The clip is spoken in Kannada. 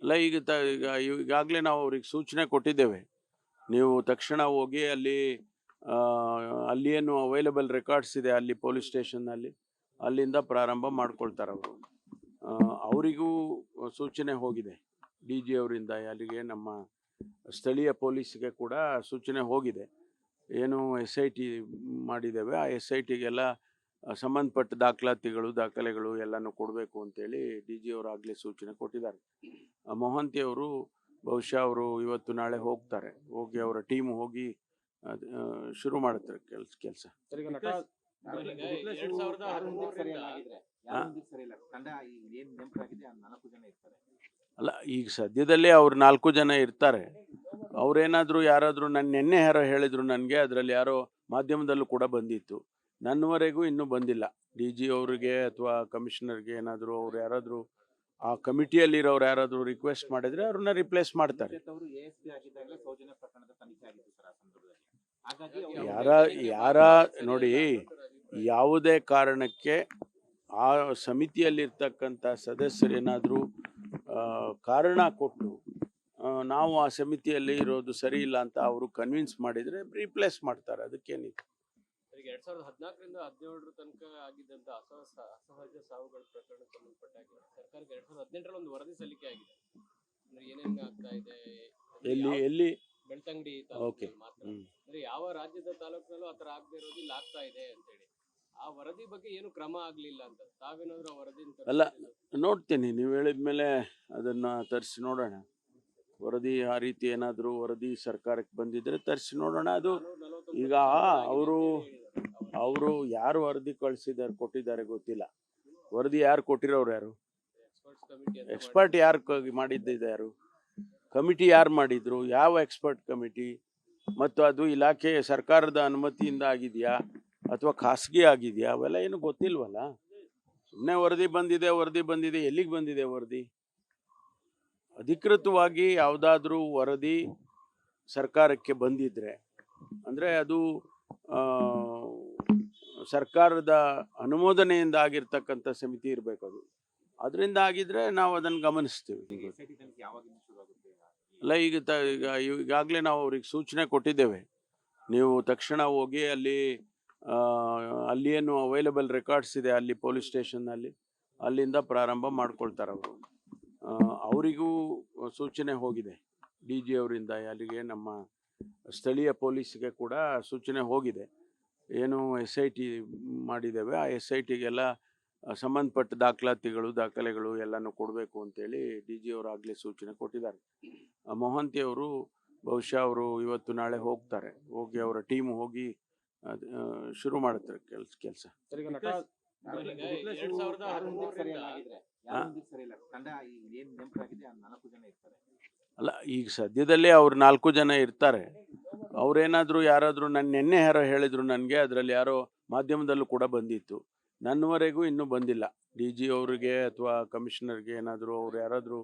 ಅಲ್ಲ ಈಗ ಈಗಾಗಲೇ ನಾವು ಅವ್ರಿಗೆ ಸೂಚನೆ ಕೊಟ್ಟಿದ್ದೇವೆ. ನೀವು ತಕ್ಷಣ ಹೋಗಿ ಅಲ್ಲಿ ಏನು ಅವೈಲಬಲ್ ರೆಕಾರ್ಡ್ಸ್ ಇದೆ ಅಲ್ಲಿ ಪೊಲೀಸ್ ಸ್ಟೇಷನ್ನಲ್ಲಿ ಅಲ್ಲಿಂದ ಪ್ರಾರಂಭ ಮಾಡ್ಕೊಳ್ತಾರೆ ಅವರು. ಅವರಿಗೂ ಸೂಚನೆ ಹೋಗಿದೆ ಡಿ ಜಿ ಅವರಿಂದ, ಅಲ್ಲಿಗೆ ನಮ್ಮ ಸ್ಥಳೀಯ ಪೊಲೀಸ್ಗೆ ಕೂಡ ಸೂಚನೆ ಹೋಗಿದೆ. ಏನು SIT ಮಾಡಿದ್ದೇವೆ, ಆ SITಗೆಲ್ಲ ಸಂಬಂಧಪಟ್ಟ ದಾಖಲೆಗಳು ಎಲ್ಲನೂ ಕೊಡಬೇಕು ಅಂತೇಳಿ ಡಿ ಜಿ ಅವರು ಆಗಲೇ ಸೂಚನೆ ಕೊಟ್ಟಿದ್ದಾರೆ. ಮೊಹಂತಿ ಅವರು ಬಹುಶಃ ಅವರು ಇವತ್ತು ನಾಳೆ ಹೋಗ್ತಾರೆ, ಹೋಗಿ ಅವರ ಟೀಮ್ ಹೋಗಿ ಶುರು ಮಾಡುತ್ತಾರೆ ಕೆಲಸ. ಅಲ್ಲ, ಈಗ ಸದ್ಯದಲ್ಲೇ ಅವ್ರು 4 ಜನ ಇರ್ತಾರೆ. ಅವ್ರೇನಾದ್ರು ಯಾರಾದರೂ ನಿನ್ನೆ ಯಾರೋ ಹೇಳಿದ್ರು ನನಗೆ, ಅದರಲ್ಲಿ ಯಾರೋ ಮಾಧ್ಯಮದಲ್ಲೂ ಕೂಡ ಬಂದಿತ್ತು. ನನ್ನವರೆಗೂ ಇನ್ನೂ ಬಂದಿಲ್ಲ. ಡಿ ಜಿ ಅವರಿಗೆ ಅಥವಾ ಕಮಿಷನರ್ಗೆ ಏನಾದರೂ ಅವ್ರು ಯಾರಾದರೂ ಆ ಕಮಿಟಿಯಲ್ಲಿರೋರು ಯಾರಾದರೂ ರಿಕ್ವೆಸ್ಟ್ ಮಾಡಿದ್ರೆ ಅವ್ರನ್ನ ರಿಪ್ಲೇಸ್ ಮಾಡ್ತಾರೆ. ನೋಡಿ, ಯಾವುದೇ ಕಾರಣಕ್ಕೆ ಆ ಸಮಿತಿಯಲ್ಲಿರ್ತಕ್ಕಂಥ ಸದಸ್ಯರೇನಾದರೂ ಕಾರಣ ಕೊಟ್ಟು ನಾವು ಆ ಸಮಿತಿಯಲ್ಲಿ ಇರೋದು ಸರಿ ಇಲ್ಲ ಅಂತ ಅವರು ಕನ್ವಿನ್ಸ್ ಮಾಡಿದ್ರೆ ರಿಪ್ಲೇಸ್ ಮಾಡ್ತಾರೆ. ಅದಕ್ಕೇನಿದೆ. 2014ರಿಂದ 17ರ ತನಕ ಆಗಿದ್ದಂತ ಅಸಹಜ ಸಾವುಗಳ ಪ್ರಕರಣ ಸಂಬಂಧಪಟ್ಟಾಗ ಸರ್ಕಾರಕ್ಕೆ 2018ರಲ್ಲಿ ಒಂದು ವರದಿ ಸಲ್ಲಿಕೆ ಆಗಿದೆ. ಏನೇನು ಆಗ್ತಾ ಇದೆ, ಎಲ್ಲಿ ಬೆಳ್ತಂಗಡಿ ಅಂದ್ರೆ ಯಾವ ರಾಜ್ಯದ ತಾಲೂಕಿನಲ್ಲೂ ಆತರ ಆಗದೆ ಇರೋದು ಇಲ್ಲಿ ಆಗ್ತಾ ಇದೆ ಅಂತ ಹೇಳಿ ಆ ವರದಿ ಬಗ್ಗೆ ಏನು ಕ್ರಮ ಆಗ್ಲಿಲ್ಲ ಅಂತ ತಾವೇನಾದ್ರೂ ವರದಿ ಅಲ್ಲ ನೋಡ್ತೀನಿ, ನೀವು ಹೇಳಿದ್ಮೇಲೆ ಅದನ್ನ ತರಿಸಿ ನೋಡೋಣ. ವರದಿ ಆ ರೀತಿ ಏನಾದರೂ ವರದಿ ಸರ್ಕಾರಕ್ಕೆ ಬಂದಿದ್ರೆ ತರಿಸಿ ನೋಡೋಣ. ಅದು ಈಗ ಅವರು ಯಾರು ವರದಿ ಕೊಟ್ಟಿದ್ದಾರೆ ಗೊತ್ತಿಲ್ಲ. ವರದಿ ಯಾರು ಕೊಟ್ಟಿರೋರು ಯಾರು? ಎಕ್ಸ್ಪರ್ಟ್ ಯಾರು ಮಾಡಿದ್ದಿದೆ? ಯಾರು ಕಮಿಟಿ ಯಾರು ಮಾಡಿದ್ರು? ಯಾವ ಎಕ್ಸ್ಪರ್ಟ್ ಕಮಿಟಿ? ಮತ್ತು ಅದು ಇಲಾಖೆ ಸರ್ಕಾರದ ಅನುಮತಿಯಿಂದ ಆಗಿದೆಯಾ ಅಥವಾ ಖಾಸಗಿ ಆಗಿದೆಯಾ? ಅವೆಲ್ಲ ಏನು ಗೊತ್ತಿಲ್ವಲ್ಲ. ಸುಮ್ಮನೆ ವರದಿ ಬಂದಿದೆ. ಎಲ್ಲಿಗೆ ಬಂದಿದೆ ವರದಿ? ಅಧಿಕೃತವಾಗಿ ಯಾವುದಾದ್ರೂ ವರದಿ ಸರ್ಕಾರಕ್ಕೆ ಬಂದಿದ್ರೆ ಅಂದರೆ ಅದು ಸರ್ಕಾರದ ಅನುಮೋದನೆಯಿಂದ ಆಗಿರ್ತಕ್ಕಂಥ ಸಮಿತಿ ಇರಬೇಕು. ಅದು ಅದರಿಂದ ಆಗಿದ್ರೆ ನಾವು ಅದನ್ನು ಗಮನಿಸ್ತೀವಿ. ಅಲ್ಲ, ಈಗಾಗಲೇ ನಾವು ಅವ್ರಿಗೆ ಸೂಚನೆ ಕೊಟ್ಟಿದ್ದೇವೆ. ನೀವು ತಕ್ಷಣ ಹೋಗಿ ಅಲ್ಲಿ ಏನು ಅವೈಲಬಲ್ ರೆಕಾರ್ಡ್ಸ್ ಇದೆ ಅಲ್ಲಿ ಪೊಲೀಸ್ ಸ್ಟೇಷನ್ನಲ್ಲಿ ಅಲ್ಲಿಂದ ಪ್ರಾರಂಭ ಮಾಡ್ಕೊಳ್ತಾರೆ ಅವರು. ಅವರಿಗೂ ಸೂಚನೆ ಹೋಗಿದೆ ಡಿ ಜಿ ಅವರಿಂದ, ಅಲ್ಲಿಗೆ ನಮ್ಮ ಸ್ಥಳೀಯ ಪೊಲೀಸ್ಗೆ ಕೂಡ ಸೂಚನೆ ಹೋಗಿದೆ. ಏನು SIT ಮಾಡಿದ್ದೇವೆ, ಆ SITಗೆಲ್ಲ ಸಂಬಂಧಪಟ್ಟ ದಾಖಲೆಗಳು ಎಲ್ಲನೂ ಕೊಡಬೇಕು ಅಂತೇಳಿ ಡಿ ಜಿ ಅವರು ಆಗಲೇ ಸೂಚನೆ ಕೊಟ್ಟಿದ್ದಾರೆ. ಮೊಹಂತಿ ಅವರು ಬಹುಶಃ ಅವರು ಇವತ್ತು ನಾಳೆ ಹೋಗ್ತಾರೆ, ಹೋಗಿ ಅವರ ಟೀಮ್ ಹೋಗಿ ಶುರು ಮಾಡುತ್ತಾರೆ ಕೆಲಸ. ಅಲ್ಲ, ಈಗ ಸದ್ಯದಲ್ಲೇ ಅವ್ರು 4 ಜನ ಇರ್ತಾರೆ. ಅವ್ರೇನಾದರೂ ಯಾರಾದರೂ ನಿನ್ನೆ ಯಾರೋ ಹೇಳಿದ್ರು ನನಗೆ, ಅದರಲ್ಲಿ ಯಾರೋ ಮಾಧ್ಯಮದಲ್ಲೂ ಕೂಡ ಬಂದಿತ್ತು. ನನ್ನವರೆಗೂ ಇನ್ನೂ ಬಂದಿಲ್ಲ. ಡಿ ಜಿ ಅವರಿಗೆ ಅಥವಾ ಕಮಿಷನರ್ಗೆ ಏನಾದರೂ ಅವ್ರು ಯಾರಾದರೂ